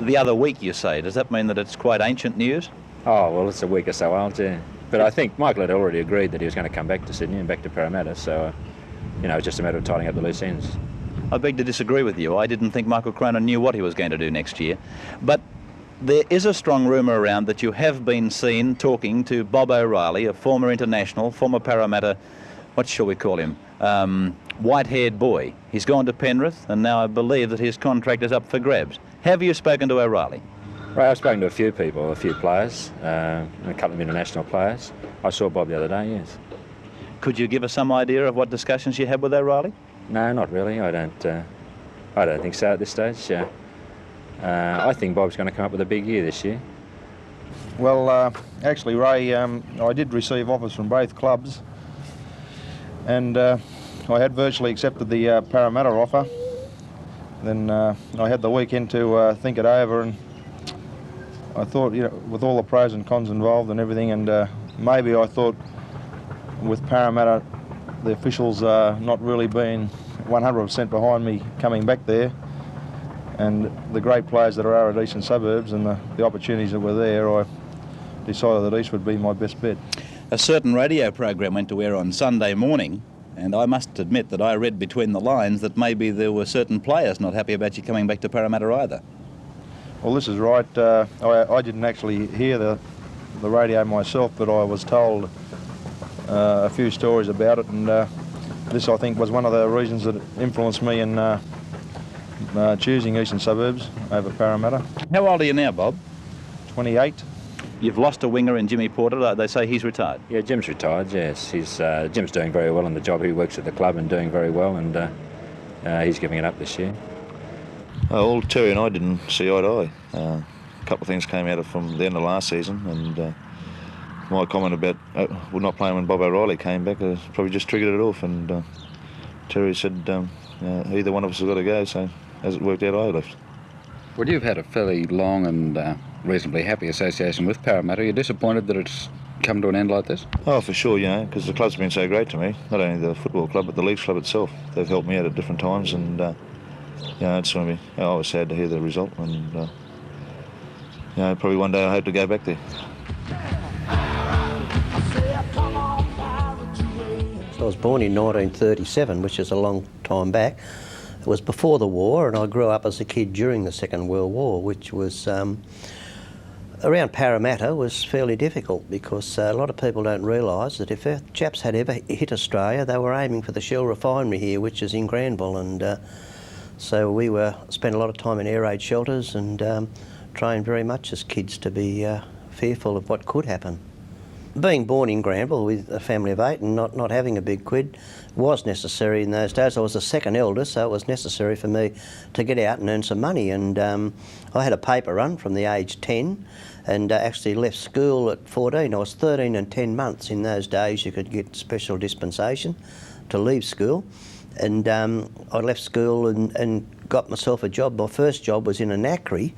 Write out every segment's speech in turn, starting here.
the other week, you say. Does that mean that it's quite ancient news? Oh, well, it's a week or so old, yeah. But I think Michael had already agreed that he was going to come back to Sydney and back to Parramatta, so, it's just a matter of tidying up the loose ends. I beg to disagree with you. I didn't think Michael Cronin knew what he was going to do next year. But there is a strong rumour around that you have been seen talking to Bob O'Reilly, a former international, former Parramatta, what shall we call him, white-haired boy. He's gone to Penrith, and now I believe that his contract is up for grabs. Have you spoken to O'Reilly? Right, I've spoken to a few people, a few players, and a couple of international players. I saw Bob the other day, yes. Could you give us some idea of what discussions you had with O'Reilly? No, not really. I don't think so at this stage. I think Bob's going to come up with a big year this year. Well, actually, Ray, I did receive offers from both clubs, and I had virtually accepted the Parramatta offer. Then I had the weekend to think it over, and I thought, with all the pros and cons involved and everything, and maybe I thought with Parramatta, the officials not really being 100% behind me coming back there, and the great players that are at Eastern Suburbs and the opportunities that were there, I decided that East would be my best bet. A certain radio program went to air on Sunday morning, and I must admit that I read between the lines that maybe there were certain players not happy about you coming back to Parramatta either. Well, this is right. I didn't actually hear the radio myself, but I was told a few stories about it, and this, I think, was one of the reasons that influenced me in choosing Eastern Suburbs over Parramatta. How old are you now, Bob? 28. You've lost a winger in Jimmy Porter. They say he's retired. Yeah, Jim's retired, yes. Jim's doing very well in the job. He works at the club and doing very well, and he's giving it up this year. Well, Terry and I didn't see eye to eye. A couple of things came out from the end of last season, and my comment about we're not playing when Bob O'Reilly came back probably just triggered it off, and Terry said either one of us has got to go, so as it worked out, I left. Well, you've had a fairly long and reasonably happy association with Parramatta. Are you disappointed that it's come to an end like this? Oh, for sure, because the club's been so great to me, not only the football club, but the leagues club itself. They've helped me out at different times, and it's going to be, I was sad to hear the result, and probably one day I hope to go back there. I was born in 1937, which is a long time back. It was before the war, and I grew up as a kid during the Second World War, which was around Parramatta was fairly difficult, because a lot of people don't realise that if our chaps had ever hit Australia, they were aiming for the Shell refinery here, which is in Granville, and so we spent a lot of time in air raid shelters and trained very much as kids to be fearful of what could happen. Being born in Granville with a family of 8 and not having a big quid was necessary in those days. I was the second eldest, so it was necessary for me to get out and earn some money. And I had a paper run from the age 10 and actually left school at 14. I was 13 and 10 months. In those days you could get special dispensation to leave school. And I left school and got myself a job. My first job was in a knackery,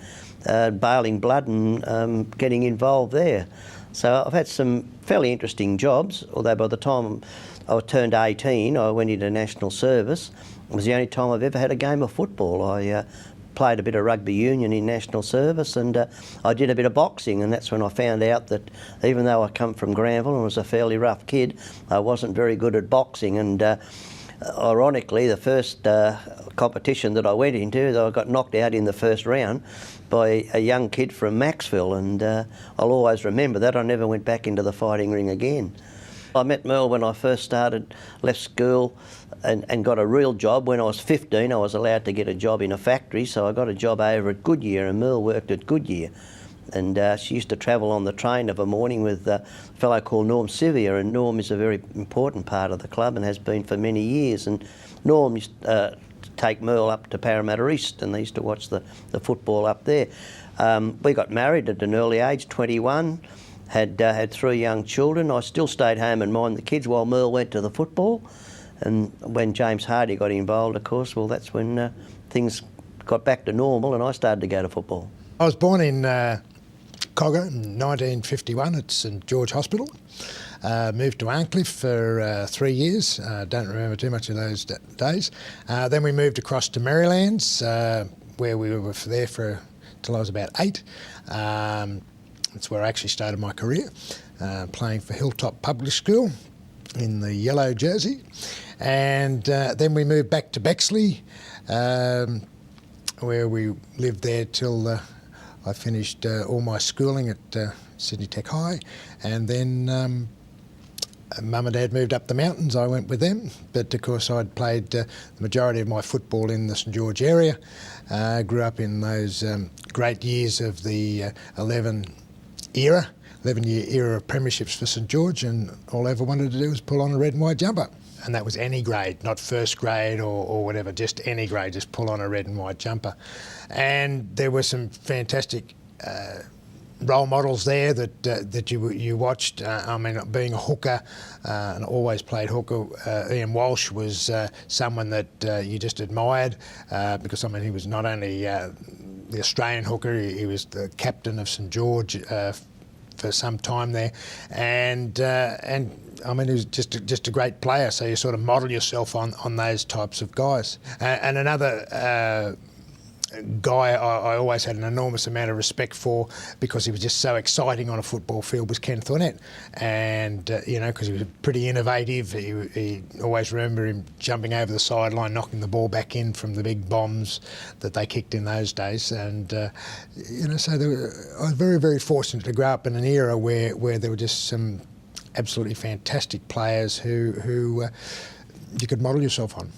bailing blood and getting involved there. So I've had some fairly interesting jobs, although by the time I turned 18, I went into national service. It was the only time I've ever had a game of football. I played a bit of rugby union in national service, and I did a bit of boxing, and that's when I found out that even though I come from Granville and was a fairly rough kid, I wasn't very good at boxing. And ironically, the first competition that I went into, I got knocked out in the first round by a young kid from Maxville, and I'll always remember that. I never went back into the fighting ring again. I met Merle when I first started, left school and got a real job. When I was 15, I was allowed to get a job in a factory, so I got a job over at Goodyear, and Merle worked at Goodyear. And she used to travel on the train of a morning with a fellow called Norm Sevier, and Norm is a very important part of the club and has been for many years. And Norm used to take Merle up to Parramatta East, and they used to watch the football up there. We got married at an early age, 21, had 3 young children. I still stayed home and minded the kids while Merle went to the football. And when James Hardy got involved, of course, well, that's when things got back to normal and I started to go to football. I was born in Cogger in 1951 at St George Hospital. Moved to Arncliffe for 3 years. Don't remember too much of those days. Then we moved across to Marylands, where we were there for till I was about 8. That's where I actually started my career, playing for Hilltop Public School in the yellow jersey. And then we moved back to Bexley, where we lived there till I finished all my schooling at Sydney Tech High. And then Mum and Dad moved up the mountains, I went with them, but of course I'd played the majority of my football in the St George area. Grew up in those great years of the 11-year era of premierships for St George, and all I ever wanted to do was pull on a red and white jumper. And that was any grade, not first grade or whatever, just any grade, just pull on a red and white jumper. And there were some fantastic role models there that you watched. I mean, being a hooker, and always played hooker, Ian Walsh was someone that you just admired, because I mean he was not only the Australian hooker, he was the captain of St George for some time there, and I mean he was just a great player. So you sort of model yourself on those types of guys. And another guy I always had an enormous amount of respect for, because he was just so exciting on a football field, was Ken Thornett. And you know, because he was pretty innovative. He always remember him jumping over the sideline, knocking the ball back in from the big bombs that they kicked in those days. And you know, so I was very, very fortunate to grow up in an era where there were just some absolutely fantastic players who you could model yourself on.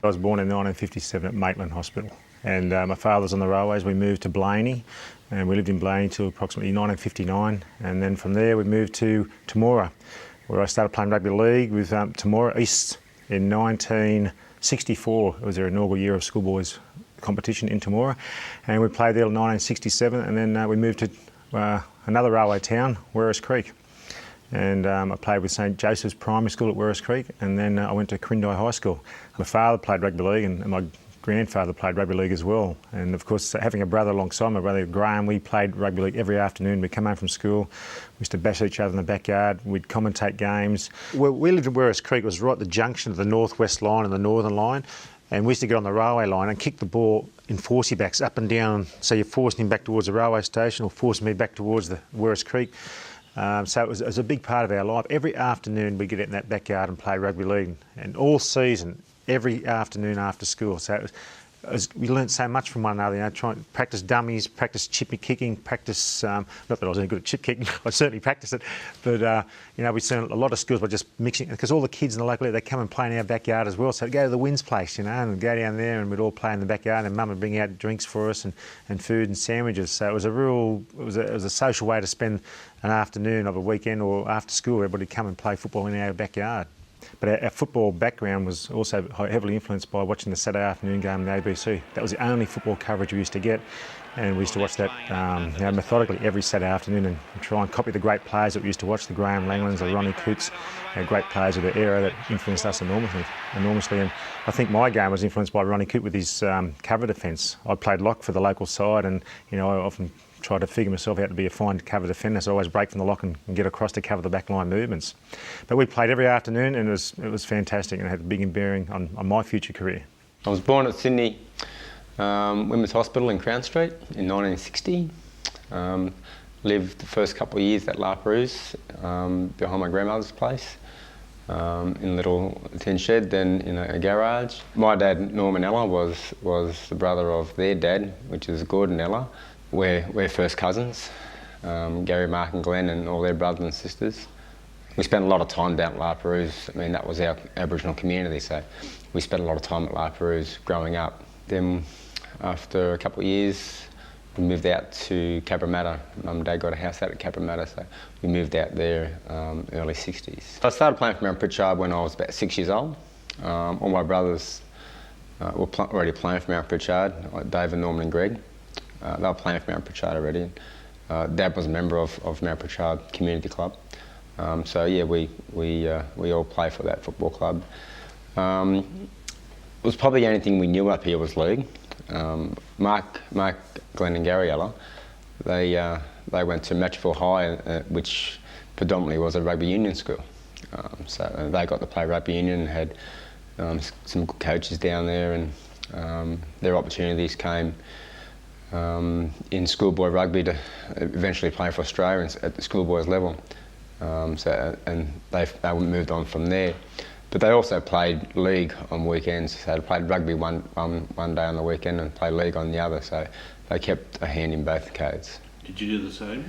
I was born in 1957 at Maitland Hospital. And my father's on the railways. We moved to Blaney, and we lived in Blaney till approximately 1959. And then from there we moved to Temora, where I started playing rugby league with Temora East in 1964. It was their inaugural year of schoolboys competition in Temora. And we played there till 1967, and then we moved to another railway town, Werris Creek. And I played with St Joseph's Primary School at Werris Creek, and then I went to Corindai High School. My father played rugby league, and my grandfather played rugby league as well. And of course, having a brother alongside my brother Graham, we played rugby league every afternoon. We'd come home from school, we used to bash each other in the backyard, we'd commentate games. We lived in Werris Creek. It was right at the junction of the northwest line and the northern line, and we used to get on the railway line and kick the ball in forcey backs up and down, so you're forcing him back towards the railway station or forcing me back towards the Werris Creek. So it was a big part of our life. Every afternoon we'd get in that backyard and play rugby league, and all season, every afternoon after school. So we learnt so much from one another, you know, trying to practice dummies, practice chip kicking, practice, not that I was any good at chip kicking, I certainly practiced it, but you know, we learned a lot of skills by just mixing, because all the kids in the local area, they come and play in our backyard as well. So I'd go to the Wynn's place, you know, and we'd go down there and we'd all play in the backyard, and Mum would bring out drinks for us and food and sandwiches. So it was a social way to spend an afternoon of a weekend, or after school, everybody would come and play football in our backyard. But our football background was also heavily influenced by watching the Saturday afternoon game on the ABC. That was the only football coverage we used to get, and we used to watch that you know, methodically every Saturday afternoon, and try and copy the great players that we used to watch, the Graham Langlands, the Ronnie Coots, great players of the era that influenced us enormously. And I think my game was influenced by Ronnie Coote with his cover defence. I played lock for the local side, and you know, I often tried to figure myself out to be a fine cover defender, so I always break from the lock and get across to cover the backline movements. But we played every afternoon, and it was fantastic, and it had a big bearing on my future career. I was born at Sydney Women's Hospital in Crown Street in 1960. Lived the first couple of years at La Perouse, behind my grandmother's place, in a little tin shed, then in a garage. My dad, Norman Ella, was the brother of their dad, which is Gordon Ella. We're first cousins, Gary, Mark and Glenn, and all their brothers and sisters. We spent a lot of time down at La Perouse. I mean, that was our Aboriginal community, so we spent a lot of time at La Perouse growing up. Then after a couple of years, we moved out to Cabramatta. Mum and Dad got a house out at Cabramatta, so we moved out there early 60s. I started playing for Mount Pritchard when I was about 6 years old. All my brothers were already playing for Mount Pritchard, like David, Norman and Greg. They were playing for Mount Pritchard already. Dad was a member of Mount Pritchard Community Club. So yeah, we all play for that football club. It was probably the only thing we knew up here was league. Mark, Glenn and Gary Ella, they went to Matraville High, which predominantly was a rugby union school. So they got to play rugby union and had some good coaches down there, and their opportunities came in schoolboy rugby to eventually play for Australia at the schoolboys level. And they moved on from there. But they also played league on weekends. So they played rugby one day on the weekend and played league on the other. So they kept a hand in both codes. Did you do the same?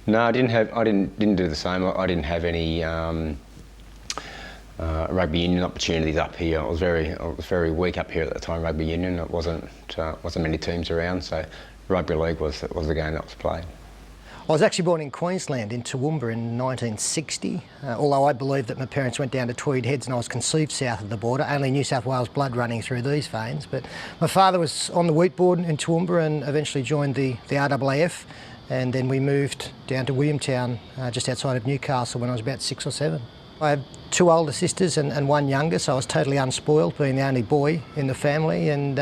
No, I didn't do the same. I didn't have any rugby union opportunities up here. I was very weak up here at the time. Rugby union, it wasn't many teams around. So rugby league was the game that was played. I was actually born in Queensland, in Toowoomba in 1960, although I believe that my parents went down to Tweed Heads and I was conceived south of the border, only New South Wales blood running through these veins. But my father was on the wheat board in Toowoomba and eventually joined the RAAF, and then we moved down to Williamtown, just outside of Newcastle, when I was about 6 or 7. I have 2 older sisters and 1 younger, so I was totally unspoiled, being the only boy in the family, and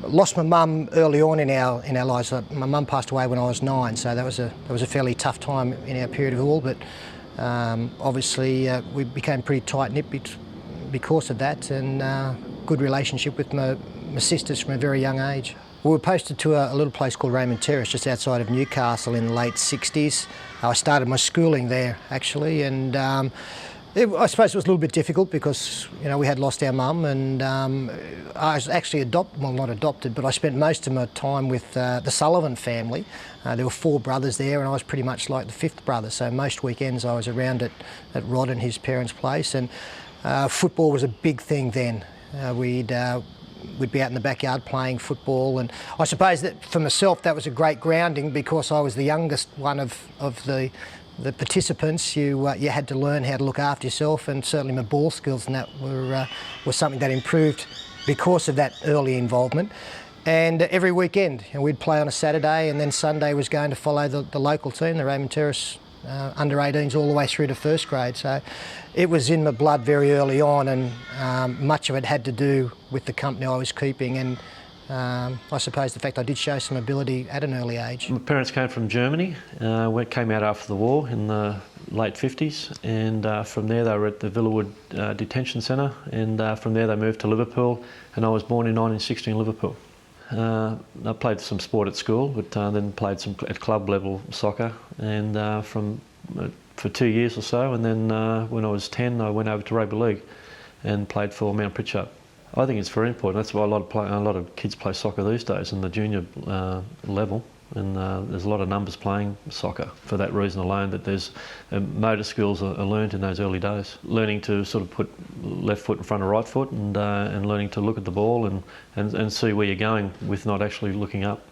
lost my mum early on in our lives. My mum passed away when I was 9, so that was a fairly tough time in our period of all. But obviously we became pretty tight knit because of that, and good relationship with my sisters from a very young age. We were posted to a little place called Raymond Terrace, just outside of Newcastle, in the late 60s. I started my schooling there actually, and I suppose it was a little bit difficult because, you know, we had lost our mum, and I was actually not adopted, but I spent most of my time with the Sullivan family. There were 4 brothers there, and I was pretty much like the 5th brother, so most weekends I was around at Rod and his parents' place, and football was a big thing then. We'd be out in the backyard playing football, and I suppose that for myself that was a great grounding because I was the youngest one of the participants. You had to learn how to look after yourself, and certainly my ball skills and that were something that improved because of that early involvement. And every weekend, we'd play on a Saturday, and then Sunday was going to follow the local team, the Raymond Terrace under 18s, all the way through to first grade. So it was in my blood very early on, and much of it had to do with the company I was keeping, and I suppose the fact I did show some ability at an early age. My parents came from Germany, came out after the war in the late 50s, and from there they were at the Villawood Detention Centre, and from there they moved to Liverpool, and I was born in 1960 in Liverpool. I played some sport at school, but then played some at club level soccer, and for 2 years or so, and then when I was 10 I went over to rugby league and played for Mount Pritchard. I think it's very important. That's why a lot of kids play soccer these days in the junior level, and there's a lot of numbers playing soccer for that reason alone, that there's motor skills are learned in those early days. Learning to sort of put left foot in front of right foot, and learning to look at the ball and see where you're going with not actually looking up.